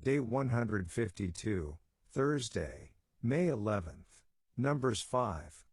Day 152, Thursday, May 11th. Numbers 5.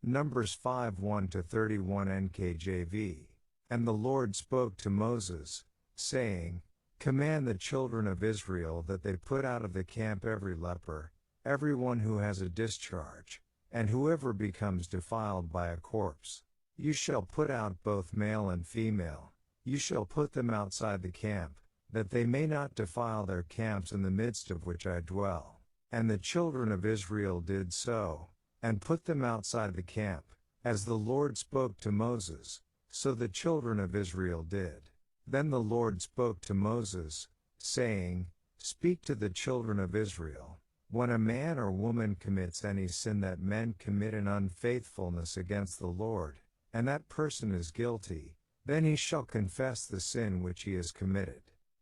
Numbers 5 1-31 NKJV. And the Lord spoke to Moses, saying, Command the children of Israel that they put out of the camp every leper, everyone who has a discharge, and whoever becomes defiled by a corpse. You shall put out both male and female. You shall put them outside the camp, that they may not defile their camps in the midst of which I dwell. And the children of Israel did so, and put them outside the camp, as the Lord spoke to Moses, so the children of Israel did. Then the Lord spoke to Moses, saying, Speak to the children of Israel, when a man or woman commits any sin that men commit in unfaithfulness against the Lord, and that person is guilty, then he shall confess the sin which he has committed.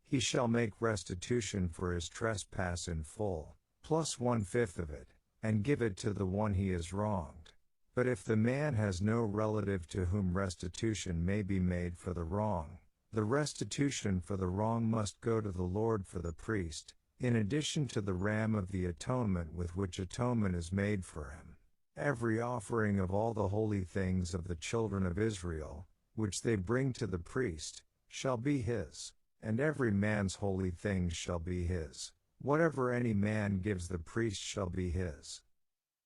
He shall make restitution for his trespass in full, plus 1/5 of it, and give it to the one he has wronged. But if the man has no relative to whom restitution may be made for the wrong, the restitution for the wrong must go to the Lord for the priest, in addition to the ram of the atonement with which atonement is made for him. Every offering of all the holy things of the children of Israel, which they bring to the priest, shall be his, and every man's holy things shall be his. Whatever any man gives the priest shall be his.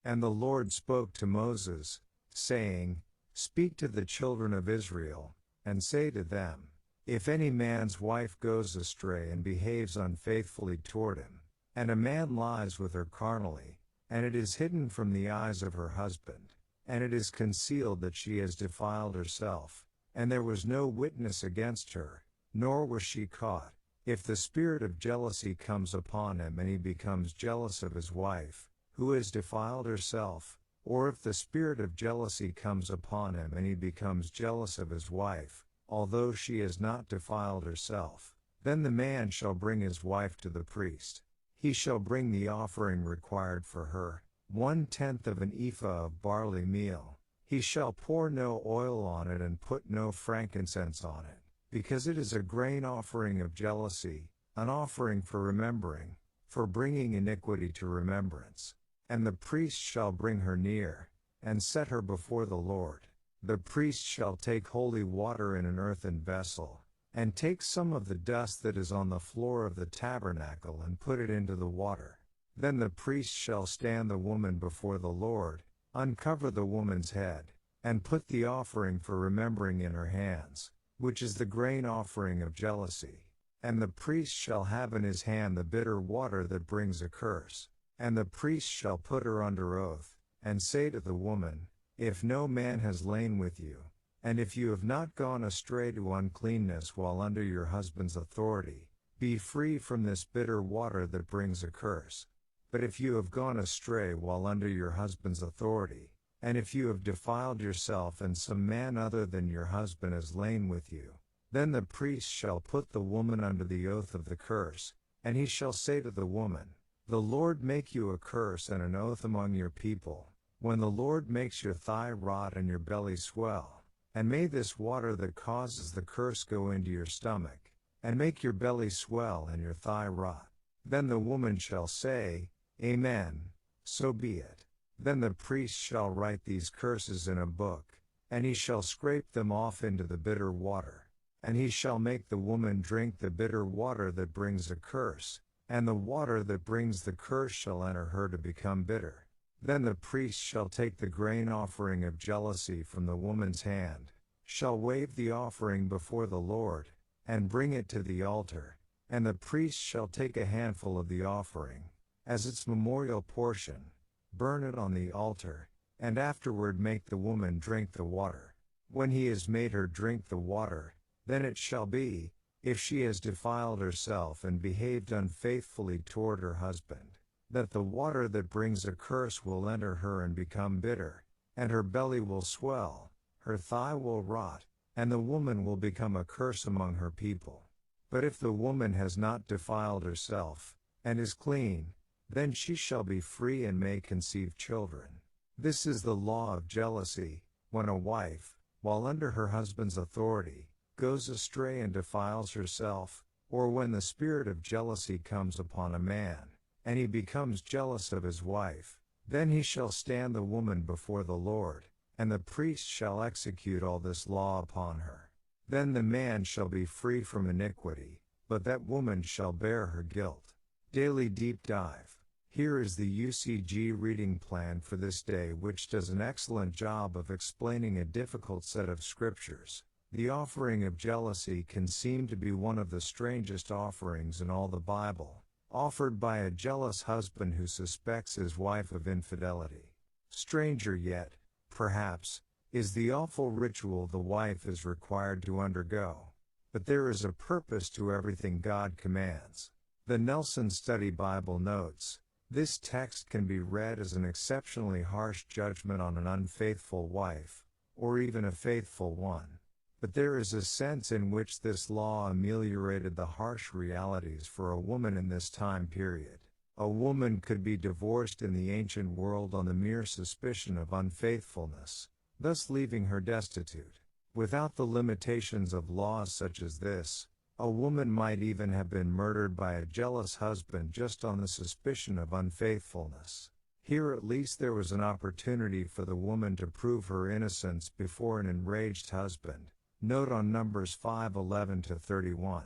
And the Lord spoke to Moses, saying, Speak to the children of Israel, and say to them, If any man's wife goes astray and behaves unfaithfully toward him, and a man lies with her carnally, and it is hidden from the eyes of her husband, and it is concealed that she has defiled herself, and there was no witness against her, nor was she caught, if the spirit of jealousy comes upon him and he becomes jealous of his wife, who has defiled herself, or if the spirit of jealousy comes upon him and he becomes jealous of his wife, although she has not defiled herself, then the man shall bring his wife to the priest. He shall bring the offering required for her, 1/10 of an ephah of barley meal. He shall pour no oil on it and put no frankincense on it, because it is a grain offering of jealousy, an offering for remembering, for bringing iniquity to remembrance. And the priest shall bring her near, and set her before the Lord. The priest shall take holy water in an earthen vessel, and take some of the dust that is on the floor of the tabernacle and put it into the water. Then the priest shall stand the woman before the Lord, uncover the woman's head, and put the offering for remembering in her hands, which is the grain offering of jealousy. And the priest shall have in his hand the bitter water that brings a curse. And the priest shall put her under oath, and say to the woman, If no man has lain with you, and if you have not gone astray to uncleanness while under your husband's authority, be free from this bitter water that brings a curse. But if you have gone astray while under your husband's authority, and if you have defiled yourself and some man other than your husband has lain with you, then the priest shall put the woman under the oath of the curse, and he shall say to the woman, The Lord make you a curse and an oath among your people, when the Lord makes your thigh rot and your belly swell, and may this water that causes the curse go into your stomach, and make your belly swell and your thigh rot. Then the woman shall say, Amen, so be it. Then the priest shall write these curses in a book, and he shall scrape them off into the bitter water. And he shall make the woman drink the bitter water that brings a curse, and the water that brings the curse shall enter her to become bitter. Then the priest shall take the grain offering of jealousy from the woman's hand, shall wave the offering before the Lord, and bring it to the altar, and the priest shall take a handful of the offering, as its memorial portion, burn it on the altar, and afterward make the woman drink the water. When he has made her drink the water, then it shall be, if she has defiled herself and behaved unfaithfully toward her husband, that the water that brings a curse will enter her and become bitter, and her belly will swell, her thigh will rot, and the woman will become a curse among her people. But if the woman has not defiled herself, and is clean, then she shall be free and may conceive children. This is the law of jealousy, when a wife, while under her husband's authority, goes astray and defiles herself, Or when the spirit of jealousy comes upon a man, and he becomes jealous of his wife, then he shall stand the woman before the Lord, and the priest shall execute all this law upon her. Then the man shall be free from iniquity, but that woman shall bear her guilt. Daily Deep Dive. Here is the UCG reading plan for this day, which does an excellent job of explaining a difficult set of scriptures. The offering of jealousy can seem to be one of the strangest offerings in all the Bible, offered by a jealous husband who suspects his wife of infidelity. Stranger yet, perhaps, is the awful ritual the wife is required to undergo. But there is a purpose to everything God commands. The Nelson Study Bible notes, this text can be read as an exceptionally harsh judgment on an unfaithful wife, or even a faithful one. But there is a sense in which this law ameliorated the harsh realities for a woman in this time period. A woman could be divorced in the ancient world on the mere suspicion of unfaithfulness, thus leaving her destitute. Without the limitations of laws such as this, a woman might even have been murdered by a jealous husband just on the suspicion of unfaithfulness. Here at least there was an opportunity for the woman to prove her innocence before an enraged husband. Note on Numbers 5:11-31.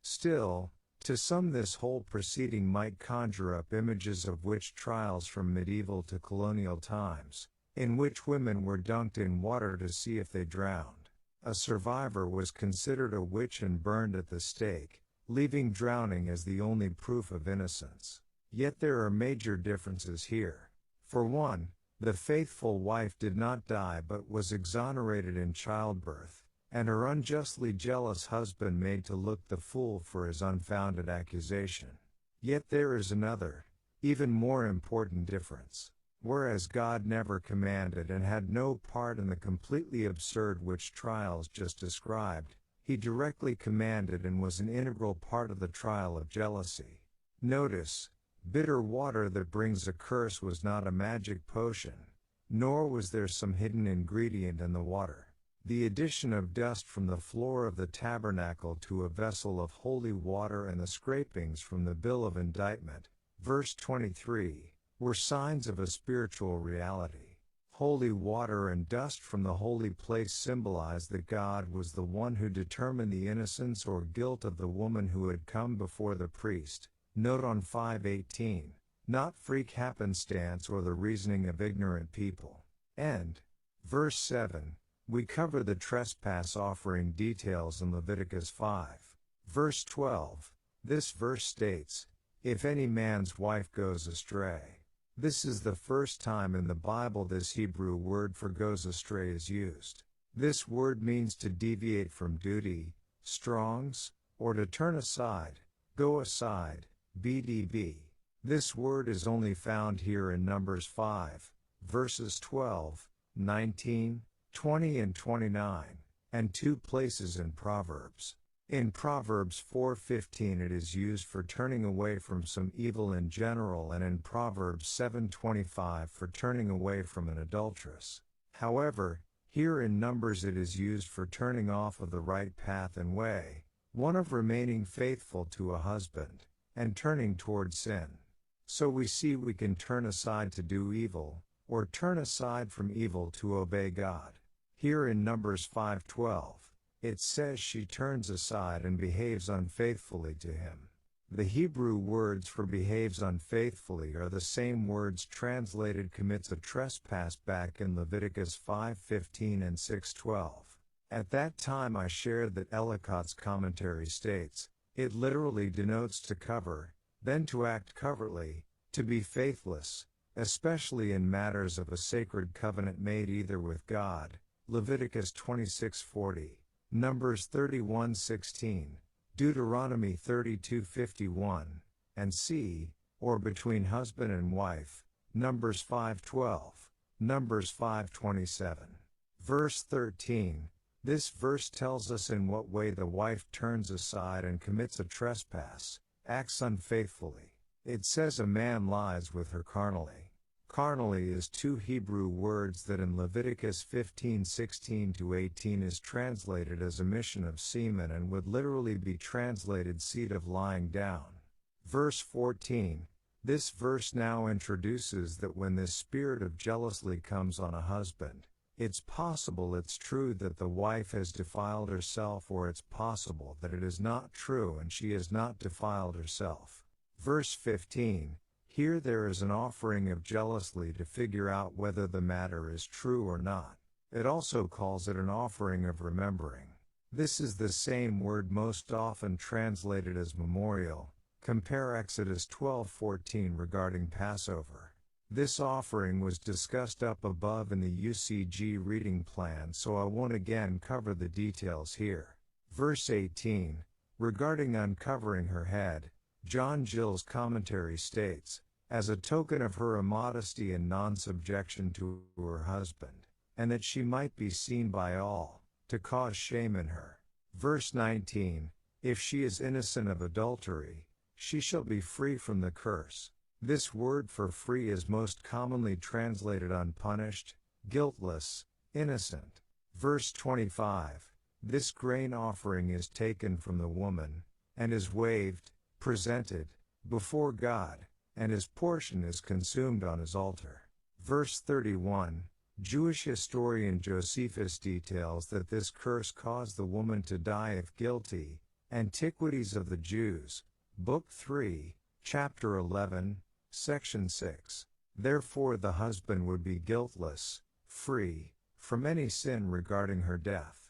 Still, to some this whole proceeding might conjure up images of witch trials from medieval to colonial times, in which women were dunked in water to see if they drowned. A survivor was considered a witch and burned at the stake, leaving drowning as the only proof of innocence. Yet there are major differences here. For one, the faithful wife did not die but was exonerated in childbirth, and her unjustly jealous husband made to look the fool for his unfounded accusation. Yet there is another, even more important difference. Whereas God never commanded and had no part in the completely absurd witch trials just described, he directly commanded and was an integral part of the trial of jealousy. Notice, bitter water that brings a curse was not a magic potion, nor was there some hidden ingredient in the water. The addition of dust from the floor of the tabernacle to a vessel of holy water and the scrapings from the bill of indictment, verse 23, were signs of a spiritual reality. Holy water and dust from the holy place symbolized that God was the one who determined the innocence or guilt of the woman who had come before the priest. Note on 5:18, not freak happenstance or the reasoning of ignorant people. And, verse 7, we cover the trespass offering details in Leviticus 5. Verse 12, this verse states, if any man's wife goes astray. This is the first time in the Bible this Hebrew word for goes astray is used. This word means to deviate from duty, Strong's, or to turn aside, go aside, BDB. This word is only found here in Numbers 5, verses 12, 19, 20 and 29, and 2 places in Proverbs. In Proverbs 4:15 it is used for turning away from some evil in general, and in Proverbs 7:25 for turning away from an adulteress. However, here in Numbers it is used for turning off of the right path and way, one of remaining faithful to a husband, and turning toward sin. So we see we can turn aside to do evil, or turn aside from evil to obey God. Here in Numbers 5:12, it says she turns aside and behaves unfaithfully to him. The Hebrew words for behaves unfaithfully are the same words translated commits a trespass back in Leviticus 5:15 and 6:12. At that time I shared that Ellicott's commentary states, it literally denotes to cover, then to act covertly, to be faithless, especially in matters of a sacred covenant made either with God, Leviticus 26:40, Numbers 31:16, Deuteronomy 32:51, and c, or between husband and wife, Numbers 5:12, Numbers 5:27. Verse 13, this verse tells us in what way the wife turns aside and commits a trespass, acts unfaithfully. It says a man lies with her carnally. Carnally is two Hebrew words that in Leviticus 15:16-18 is translated as emission of semen and would literally be translated seed of lying down. Verse 14. This verse now introduces that when this spirit of jealousy comes on a husband, it's possible it's true that the wife has defiled herself, or it's possible that it is not true and she has not defiled herself. Verse 15. Here there is an offering of jealousy to figure out whether the matter is true or not. It also calls it an offering of remembering. This is the same word most often translated as memorial. Compare Exodus 12:14 regarding Passover. This offering was discussed up above in the UCG reading plan, so I won't again cover the details here. Verse 18. Regarding uncovering her head, John Gill's commentary states, as a token of her immodesty and non-subjection to her husband, and that she might be seen by all, to cause shame in her. Verse 19, if she is innocent of adultery, she shall be free from the curse. This word for free is most commonly translated unpunished, guiltless, innocent. Verse 25, this grain offering is taken from the woman, and is waved, presented, before God, and his portion is consumed on his altar. Verse 31, Jewish historian Josephus details that this curse caused the woman to die if guilty. Antiquities of the Jews, Book 3, Chapter 11, Section 6. Therefore the husband would be guiltless, free, from any sin regarding her death.